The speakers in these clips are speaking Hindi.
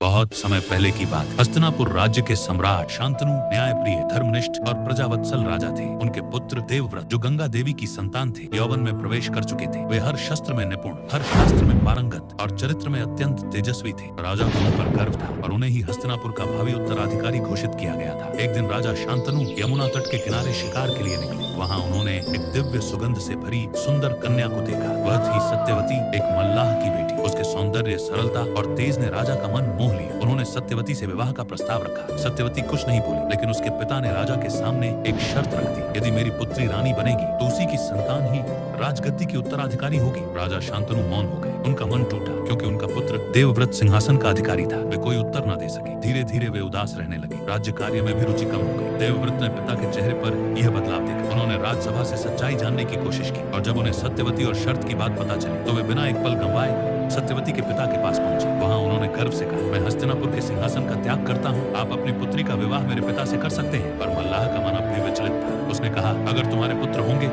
बहुत समय पहले की बात। हस्तिनापुर राज्य के सम्राट शांतनु न्यायप्रिय, धर्मनिष्ठ और प्रजावत्सल राजा थे। उनके पुत्र देवव्रत, जो गंगा देवी की संतान थे, यौवन में प्रवेश कर चुके थे। वे हर शस्त्र में निपुण, हर शास्त्र में पारंगत और चरित्र में अत्यंत तेजस्वी थे। राजा को उन पर गर्व था और उन्हें ही हस्तिनापुर का भावी उत्तराधिकारी घोषित किया गया था। एक दिन राजा शांतनु यमुना तट के किनारे शिकार के लिए निकले। वहाँ उन्होंने एक दिव्य सुगंध से भरी सुंदर कन्या को देखा। वह थी सत्यवती, एक मल्लाह की बेटी। उसके सौंदर्य, सरलता और तेज ने राजा का मन मोह लिया। उन्होंने सत्यवती से विवाह का प्रस्ताव रखा। सत्यवती कुछ नहीं बोली, लेकिन उसके पिता ने राजा के सामने एक शर्त रख दी। यदि मेरी पुत्री रानी बनेगी तो उसी की संतान ही राजगद्दी की उत्तराधिकारी होगी। राजा शांतनु मौन हो गए। उनका मन टूटा, क्योंकि उनका पुत्र देवव्रत सिंहासन का अधिकारी था। वे कोई उत्तर न दे सके। धीरे धीरे वे उदास रहने लगे। राज्य कार्य में भी रुचि कम हो गई। देवव्रत ने पिता के चेहरे पर यह बदलाव देखा। उन्होंने राजसभा से सच्चाई जानने की कोशिश की, और जब उन्हें सत्यवती और शर्त की बात पता चली तो वे बिना एक पल गंवाए सत्यवती के पिता के पास पहुंचे। वहाँ उन्होंने गर्व से कहा, मैं हस्तिनापुर के सिंहासन का त्याग करता हूँ। आप अपनी पुत्री का विवाह मेरे पिता से कर सकते हैं। पर मल्लाह का मन अब भी विचलित था। उसने कहा, अगर तुम्हारे पुत्र होंगे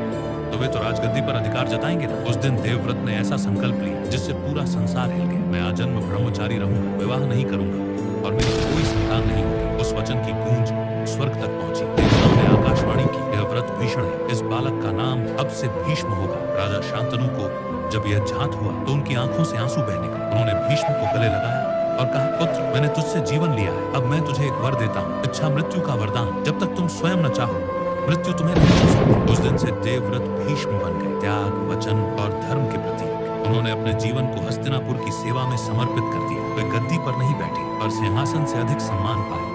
तो वे तो राजगद्दी पर अधिकार जताएंगे ना। उस दिन देवव्रत ने ऐसा संकल्प लिया जिससे पूरा संसार हिल गया। मैं आजन्म ब्रह्मचारी रहूंगा, विवाह नहीं करूंगा और मेरी कोई संतान नहीं होगी। उस वचन की गूंज स्वर्ग तक पहुंची। देवताओं ने आकाशवाणी की, यह व्रत भीषण है। इस बालक का नाम अब से भीष्म होगा। राजा शांतनु को जब यह ज्ञात हुआ तो उनकी आंखों से आंसू बहने लगे। उन्होंने भीष्म को गले लगाया और कहा, पुत्र, मैंने तुझसे जीवन लिया है। अब मैं तुझे एक वर देता हूँ, इच्छा मृत्यु का वरदान। जब तक तुम स्वयं न चाहो, मृत्यु तुम्हें नहीं छू सकती। उस दिन से देवव्रत भीष्म बन गए, त्याग, वचन और धर्म के प्रतीक। उन्होंने अपने जीवन को हस्तिनापुर की सेवा में समर्पित कर दिया। वे गद्दी पर नहीं बैठे, पर सिंहासन से अधिक सम्मान पाए।